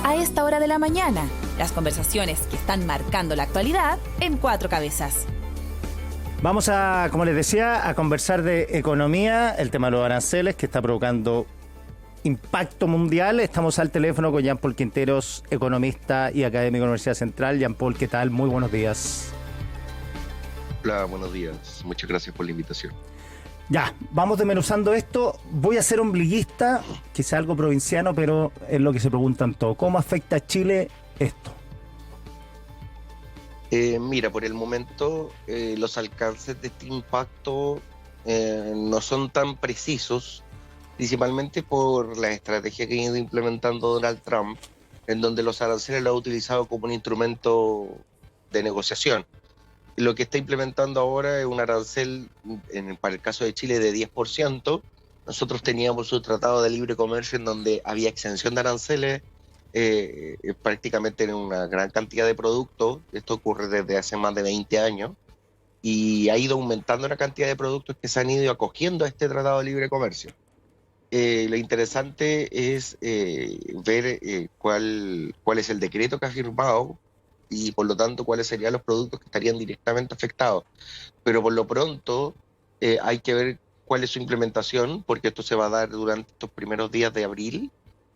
A esta hora de la mañana, las conversaciones que están marcando la actualidad en Cuatro Cabezas. Vamos a, como les decía, a conversar de economía, el tema de los aranceles que está provocando impacto mundial. Estamos al teléfono con Jean-Paul Quinteros, economista y académico de la Universidad Central. Jean-Paul, ¿qué tal? Muy buenos días. Hola, buenos días. Muchas gracias por la invitación. Ya, vamos desmenuzando esto. Voy a ser ombliguista, quizá algo provinciano, pero es lo que se preguntan todos. ¿Cómo afecta a Chile esto? Mira, por el momento los alcances de este impacto no son tan precisos, principalmente por la estrategia que ha ido implementando Donald Trump, en donde los aranceles lo ha utilizado como un instrumento de negociación. Lo que está implementando ahora es un arancel, para el caso de Chile, de 10%. Nosotros teníamos un tratado de libre comercio en donde había exención de aranceles prácticamente en una gran cantidad de productos. Esto ocurre desde hace más de 20 años y ha ido aumentando la cantidad de productos que se han ido acogiendo a este tratado de libre comercio. Lo interesante es ver cuál es el decreto que ha firmado y por lo tanto cuáles serían los productos que estarían directamente afectados. Pero por lo pronto hay que ver cuál es su implementación, porque esto se va a dar durante estos primeros días de abril,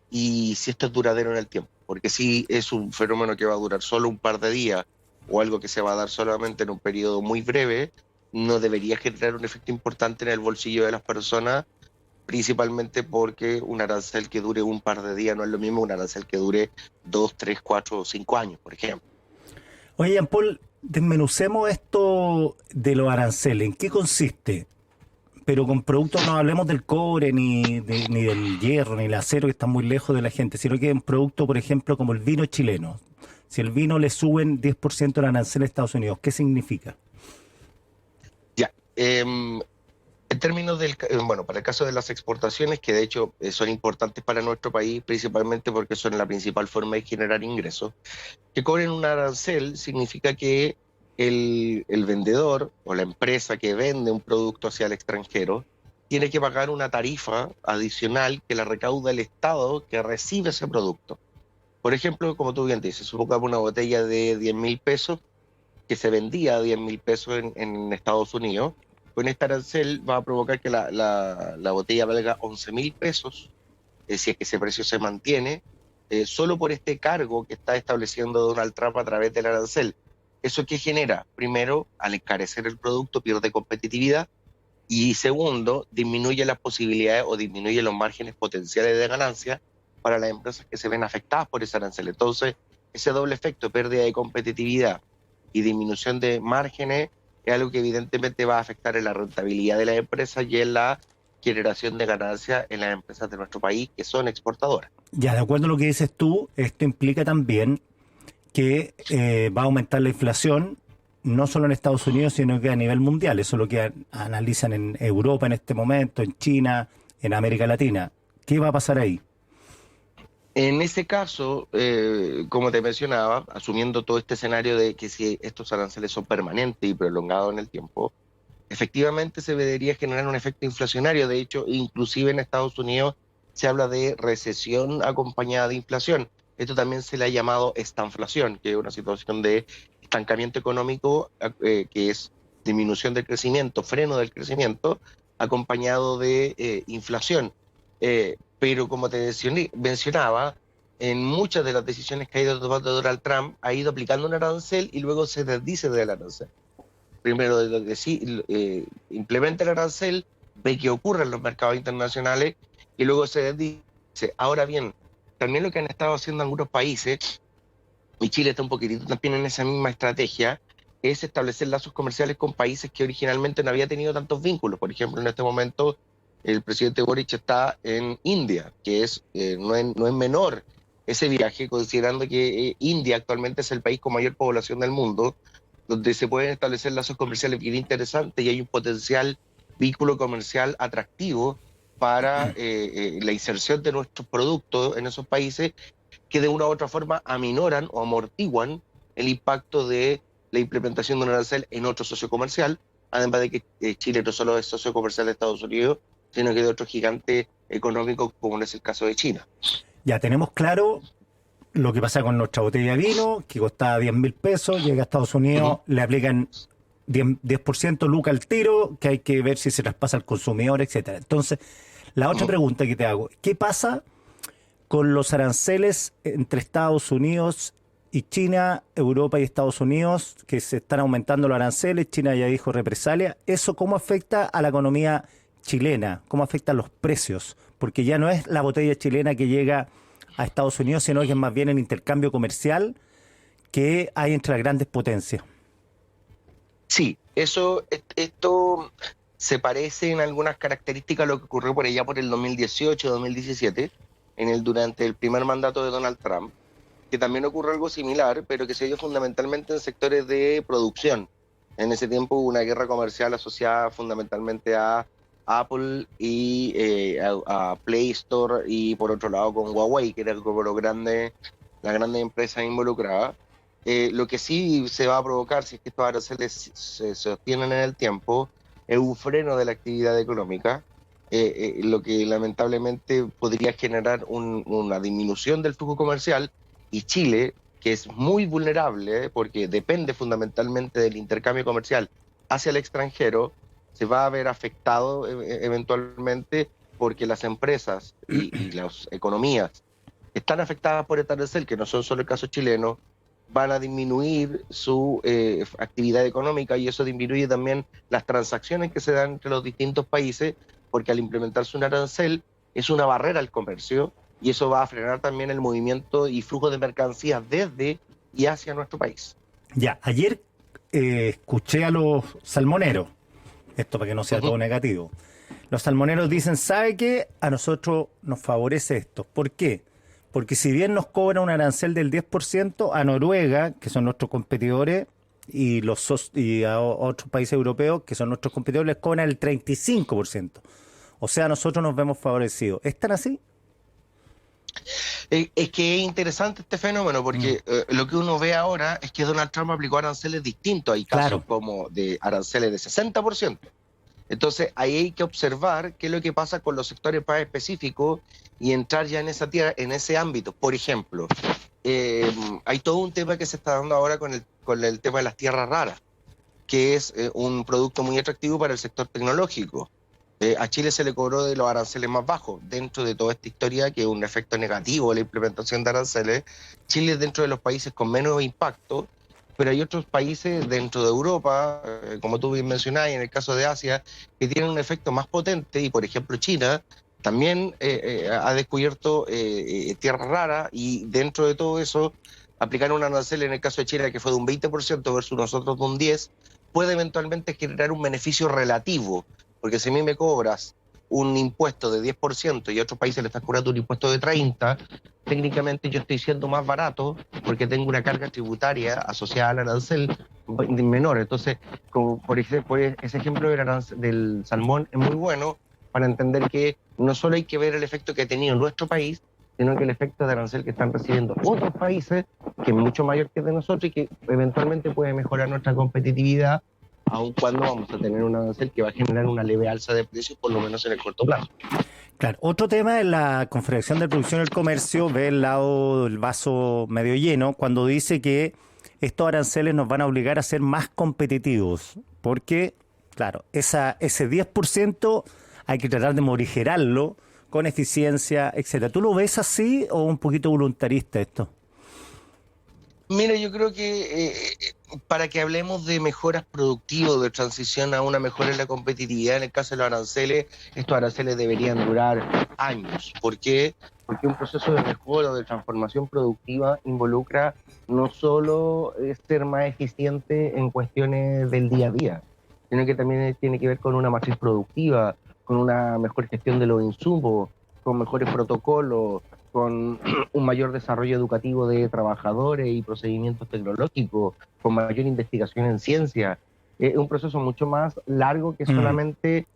y si esto es duradero en el tiempo, porque si es un fenómeno que va a durar solo un par de días o algo que se va a dar solamente en un periodo muy breve, no debería generar un efecto importante en el bolsillo de las personas, principalmente porque un arancel que dure un par de días no es lo mismo un arancel que dure 2, 3, 4 o 5 años, por ejemplo. Oye, Jean-Paul, desmenucemos esto de los aranceles. ¿En qué consiste? Pero con productos no hablemos del cobre, ni del hierro, ni el acero, que está muy lejos de la gente, sino que un producto, por ejemplo, como el vino chileno. Si el vino le suben 10% el arancel a Estados Unidos, ¿qué significa? Ya, en términos para el caso de las exportaciones, que de hecho son importantes para nuestro país, principalmente porque son la principal forma de generar ingresos, que cobren un arancel significa que el vendedor o la empresa que vende un producto hacia el extranjero tiene que pagar una tarifa adicional que la recauda el Estado que recibe ese producto. Por ejemplo, como tú bien dices, supongamos una botella de 10.000 pesos que se vendía a 10.000 pesos en Estados Unidos. Con este arancel va a provocar que la botella valga 11.000 pesos, si es que ese precio se mantiene, solo por este cargo que está estableciendo Donald Trump a través del arancel. ¿Eso qué genera? Primero, al encarecer el producto pierde competitividad y segundo, disminuye las posibilidades o disminuye los márgenes potenciales de ganancia para las empresas que se ven afectadas por ese arancel. Entonces, ese doble efecto, pérdida de competitividad y disminución de márgenes, es algo que evidentemente va a afectar en la rentabilidad de las empresas y en la generación de ganancias en las empresas de nuestro país que son exportadoras. Ya, de acuerdo a lo que dices tú, esto implica también que va a aumentar la inflación, no solo en Estados Unidos, sino que a nivel mundial. Eso es lo que analizan en Europa en este momento, en China, en América Latina. ¿Qué va a pasar ahí? En ese caso, como te mencionaba, asumiendo todo este escenario de que si estos aranceles son permanentes y prolongados en el tiempo, efectivamente se debería generar un efecto inflacionario. De hecho, inclusive en Estados Unidos se habla de recesión acompañada de inflación. Esto también se le ha llamado estanflación, que es una situación de estancamiento económico, que es disminución del crecimiento, freno del crecimiento, acompañado de inflación. Pero como te mencionaba, en muchas de las decisiones que ha ido tomando Donald Trump, ha ido aplicando un arancel y luego se desdice del arancel. Primero implementa el arancel, ve qué ocurre en los mercados internacionales y luego se desdice. Ahora bien, también lo que han estado haciendo algunos países, y Chile está un poquitito también en esa misma estrategia, es establecer lazos comerciales con países que originalmente no había tenido tantos vínculos. Por ejemplo, en este momento el presidente Boric está en India, que no es menor ese viaje, considerando que India actualmente es el país con mayor población del mundo, donde se pueden establecer lazos comerciales bien interesantes y hay un potencial vínculo comercial atractivo para la inserción de nuestros productos en esos países que de una u otra forma aminoran o amortiguan el impacto de la implementación de un arancel en otro socio comercial, además de que Chile no solo es socio comercial de Estados Unidos, sino que de otro gigante económico como es el caso de China. Ya tenemos claro lo que pasa con nuestra botella de vino, que costaba 10.000 pesos, llega a Estados Unidos, le aplican 10% lucas al tiro, que hay que ver si se traspasa al consumidor, etcétera. Entonces, la otra pregunta que te hago, ¿qué pasa con los aranceles entre Estados Unidos y China, Europa y Estados Unidos, que se están aumentando los aranceles? China ya dijo represalia. ¿Eso cómo afecta a la economía chilena? ¿Cómo afecta a los precios? Porque ya no es la botella chilena que llega a Estados Unidos, sino que es más bien el intercambio comercial que hay entre las grandes potencias. Sí, esto se parece en algunas características a lo que ocurrió por allá por el 2018-2017, durante el primer mandato de Donald Trump, que también ocurrió algo similar, pero que se dio fundamentalmente en sectores de producción. En ese tiempo hubo una guerra comercial asociada fundamentalmente a Apple y a Play Store, y por otro lado con Huawei, que era como la grande empresa involucrada. Lo que sí se va a provocar, si es que estos aranceles se sostienen en el tiempo, es un freno de la actividad económica, lo que lamentablemente podría generar una disminución del flujo comercial, y Chile, que es muy vulnerable, porque depende fundamentalmente del intercambio comercial hacia el extranjero, se va a ver afectado eventualmente, porque las empresas y las economías que están afectadas por este arancel, que no son solo el caso chileno, van a disminuir su actividad económica, y eso disminuye también las transacciones que se dan entre los distintos países, porque al implementarse un arancel es una barrera al comercio, y eso va a frenar también el movimiento y flujo de mercancías desde y hacia nuestro país. Ya, ayer escuché a los salmoneros, esto para que no sea todo negativo. Los salmoneros dicen, ¿sabe qué? A nosotros nos favorece esto. ¿Por qué? Porque si bien nos cobra un arancel del 10%, a Noruega, que son nuestros competidores, y a otros países europeos, que son nuestros competidores, les cobran el 35%. O sea, nosotros nos vemos favorecidos. ¿Es tan así? Es que es interesante este fenómeno, porque lo que uno ve ahora es que Donald Trump aplicó aranceles distintos. Hay casos como de aranceles de 60%. Entonces ahí hay que observar qué es lo que pasa con los sectores más específicos y entrar ya en esa tierra, en ese ámbito. Por ejemplo, hay todo un tema que se está dando ahora con el tema de las tierras raras, que es un producto muy atractivo para el sector tecnológico. A Chile se le cobró de los aranceles más bajos. Dentro de toda esta historia, que es un efecto negativo de la implementación de aranceles, Chile es dentro de los países con menos impacto, pero hay otros países dentro de Europa, como tú bien mencionabas, y en el caso de Asia, que tienen un efecto más potente, y por ejemplo China también ha descubierto tierra rara, y dentro de todo eso, aplicar un arancel en el caso de China que fue de un 20% versus nosotros de un 10%, puede eventualmente generar un beneficio relativo, porque si a mí me cobras un impuesto de 10% y a otros países le estás cobrando un impuesto de 30%, técnicamente yo estoy siendo más barato porque tengo una carga tributaria asociada al arancel menor. Entonces, como por ejemplo, ese ejemplo del salmón es muy bueno para entender que no solo hay que ver el efecto que ha tenido nuestro país, sino que el efecto de arancel que están recibiendo otros países, que es mucho mayor que el de nosotros, y que eventualmente puede mejorar nuestra competitividad, aun cuando vamos a tener un arancel que va a generar una leve alza de precios, por lo menos en el corto plazo. Claro, otro tema es la Confederación de Producción y el Comercio, ve el lado del vaso medio lleno, cuando dice que estos aranceles nos van a obligar a ser más competitivos, porque, claro, ese 10% hay que tratar de morigerarlo con eficiencia, etcétera. ¿Tú lo ves así o un poquito voluntarista esto? Mira, yo creo que para que hablemos de mejoras productivas, de transición a una mejora en la competitividad, en el caso de los aranceles, estos aranceles deberían durar años. ¿Por qué? Porque un proceso de mejora o de transformación productiva involucra no solo ser más eficiente en cuestiones del día a día, sino que también tiene que ver con una matriz productiva, con una mejor gestión de los insumos, con mejores protocolos, con un mayor desarrollo educativo de trabajadores y procedimientos tecnológicos, con mayor investigación en ciencia. Es un proceso mucho más largo que solamente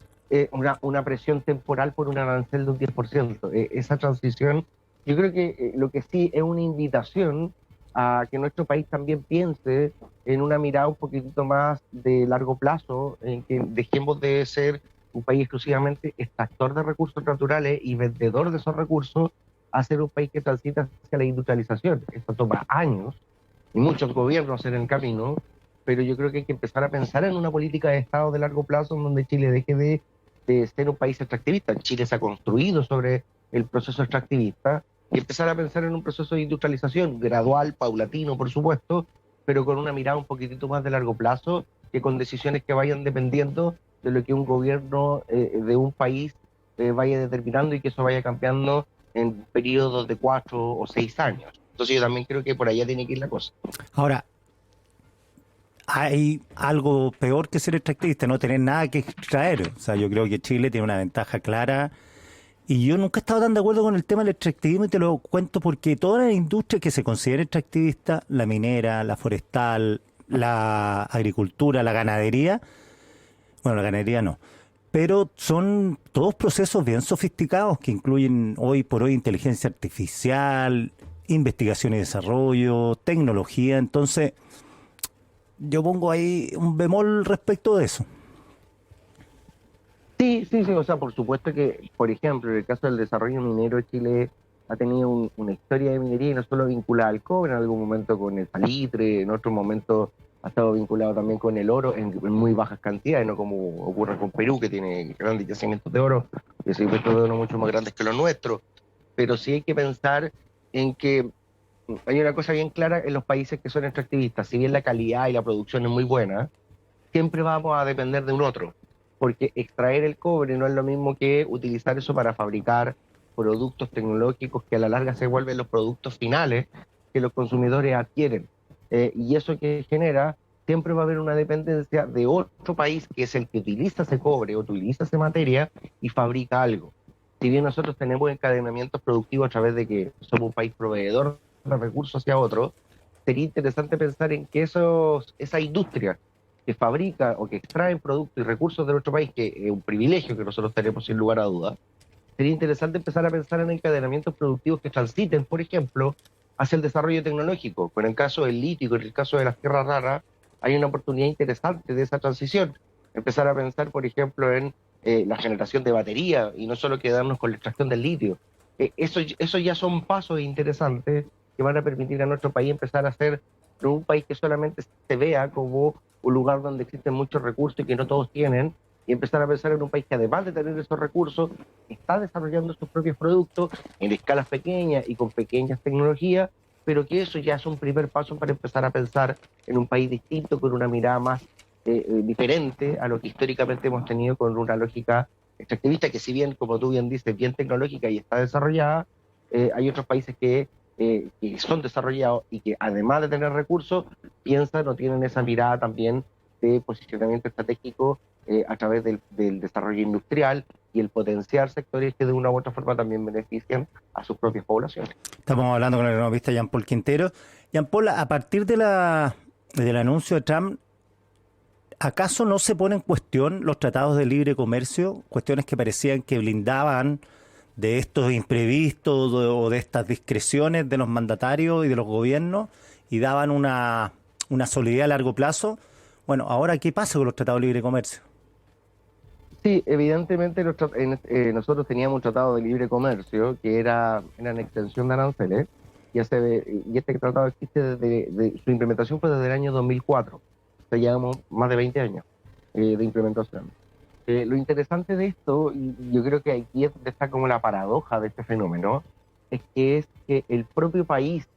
una presión temporal por un arancel de un 10%. Esa transición, yo creo que lo que sí es una invitación a que nuestro país también piense en una mirada un poquitito más de largo plazo, en que dejemos de ser un país exclusivamente extractor de recursos naturales y vendedor de esos recursos, a ser un país que transita hacia la industrialización. Esto toma años y muchos gobiernos en el camino, pero yo creo que hay que empezar a pensar en una política de Estado de largo plazo en donde Chile deje de ser un país extractivista. Chile se ha construido sobre el proceso extractivista y empezar a pensar en un proceso de industrialización gradual, paulatino, por supuesto, pero con una mirada un poquitito más de largo plazo, que con decisiones que vayan dependiendo de lo que un gobierno de un país vaya determinando y que eso vaya cambiando en periodos de 4 o 6 años. Entonces yo también creo que por allá tiene que ir la cosa. Ahora, hay algo peor que ser extractivista, no tener nada que extraer. O sea, yo creo que Chile tiene una ventaja clara. Y yo nunca he estado tan de acuerdo con el tema del extractivismo y te lo cuento porque todas las industrias que se consideran extractivistas, la minera, la forestal, la agricultura, la ganadería, bueno, la ganadería no, pero son todos procesos bien sofisticados que incluyen hoy por hoy inteligencia artificial, investigación y desarrollo, tecnología. Entonces, yo pongo ahí un bemol respecto de eso. Sí, o sea, por supuesto que, por ejemplo, en el caso del desarrollo minero, Chile ha tenido una historia de minería y no solo vinculada al cobre, en algún momento con el salitre, en otro momento ha estado vinculado también con el oro en muy bajas cantidades, no como ocurre con Perú, que tiene grandes yacimientos de oro, y yacimientos de oro mucho más grandes que los nuestros. Pero sí hay que pensar en que hay una cosa bien clara en los países que son extractivistas: si bien la calidad y la producción es muy buena, siempre vamos a depender de un otro, porque extraer el cobre no es lo mismo que utilizar eso para fabricar productos tecnológicos que a la larga se vuelven los productos finales que los consumidores adquieren. Y eso que genera, siempre va a haber una dependencia de otro país que es el que utiliza ese cobre, utiliza esa materia y fabrica algo. Si bien nosotros tenemos encadenamientos productivos a través de que somos un país proveedor de recursos hacia otro, sería interesante pensar en que esa industria que fabrica o que extraen productos y recursos de nuestro país, que es un privilegio que nosotros tenemos sin lugar a dudas, sería interesante empezar a pensar en encadenamientos productivos que transiten, por ejemplo, hacia el desarrollo tecnológico. Pero en el caso del litio y en el caso de las tierras raras, hay una oportunidad interesante de esa transición. Empezar a pensar, por ejemplo, en la generación de batería y no solo quedarnos con la extracción del litio. Eso ya son pasos interesantes que van a permitir a nuestro país empezar a ser no un país que solamente se vea como un lugar donde existen muchos recursos y que no todos tienen, y empezar a pensar en un país que además de tener esos recursos, está desarrollando sus propios productos en escalas pequeñas y con pequeñas tecnologías, pero que eso ya es un primer paso para empezar a pensar en un país distinto, con una mirada más diferente a lo que históricamente hemos tenido, con una lógica extractivista que, si bien, como tú bien dices, bien tecnológica y está desarrollada, hay otros países que son desarrollados y que además de tener recursos, piensan o tienen esa mirada también de posicionamiento estratégico a través del desarrollo industrial y el potenciar sectores que de una u otra forma también benefician a sus propias poblaciones. Estamos hablando con el economista Jean-Paul Quintero. Jean-Paul, a partir del anuncio de Trump, ¿acaso no se ponen en cuestión los tratados de libre comercio? Cuestiones que parecían que blindaban de estos imprevistos o de estas discreciones de los mandatarios y de los gobiernos y daban una solidez a largo plazo. Bueno, ahora, ¿qué pasa con los tratados de libre comercio? Sí, evidentemente nosotros teníamos un tratado de libre comercio que era en extensión de aranceles, y este tratado existe su implementación fue desde el año 2004, o sea, llevamos más de 20 años de implementación. Lo interesante de esto, y yo creo que aquí es donde está como la paradoja de este fenómeno, es que el propio país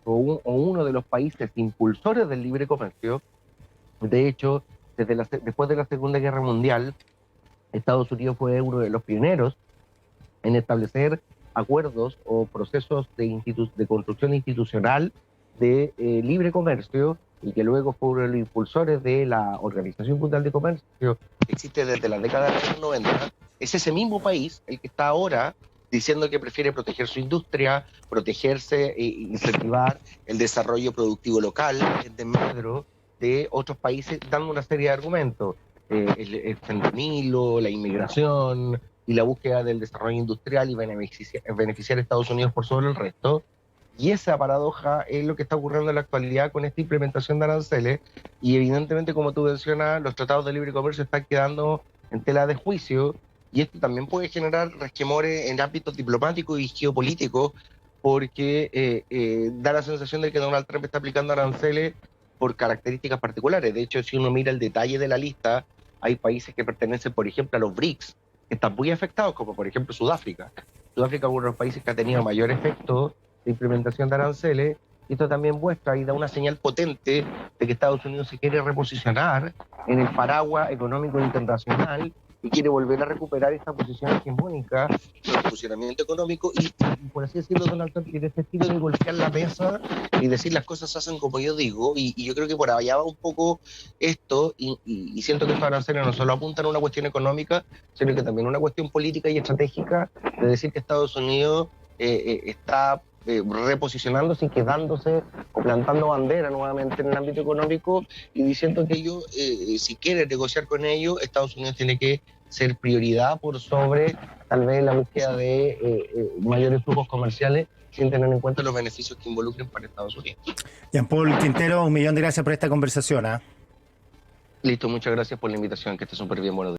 o uno de los países impulsores del libre comercio, de hecho, después de la Segunda Guerra Mundial, Estados Unidos fue uno de los pioneros en establecer acuerdos o procesos de construcción institucional de libre comercio, y que luego fue uno de los impulsores de la Organización Mundial de Comercio, que existe desde la década de los 90, es ese mismo país el que está ahora diciendo que prefiere proteger su industria, protegerse e incentivar el desarrollo productivo local en desmedro de otros países, dando una serie de argumentos. El fentanilo, la inmigración y la búsqueda del desarrollo industrial y beneficiar a Estados Unidos por sobre el resto. Y esa paradoja es lo que está ocurriendo en la actualidad con esta implementación de aranceles, y evidentemente, como tú mencionas, los tratados de libre comercio están quedando en tela de juicio, Y esto también puede generar resquemores en ámbitos diplomáticos y geopolíticos, porque da la sensación de que Donald Trump está aplicando aranceles por características particulares. De hecho, si uno mira el detalle de la lista, hay países que pertenecen, por ejemplo, a los BRICS, que están muy afectados, como por ejemplo Sudáfrica. Sudáfrica es uno de los países que ha tenido mayor efecto de implementación de aranceles, y esto también muestra y da una señal potente de que Estados Unidos se quiere reposicionar en el paraguas económico internacional y quiere volver a recuperar esta posición hegemónica del funcionamiento económico y, por así decirlo, Donald Trump tiene este estilo de golpear la mesa y decir las cosas se hacen como yo digo, y yo creo que por allá va un poco esto, y siento que estos aranceles no solo apuntan a una cuestión económica, sino que también una cuestión política y estratégica de decir que Estados Unidos está reposicionándose y quedándose o plantando bandera nuevamente en el ámbito económico y diciendo que ellos, si quieren negociar con ellos, Estados Unidos tiene que ser prioridad por sobre tal vez la búsqueda de mayores flujos comerciales sin tener en cuenta los beneficios que involucren para Estados Unidos. Jean-Paul Quintero, un millón de gracias por esta conversación. Listo, muchas gracias por la invitación, que esté súper bien, buenos días.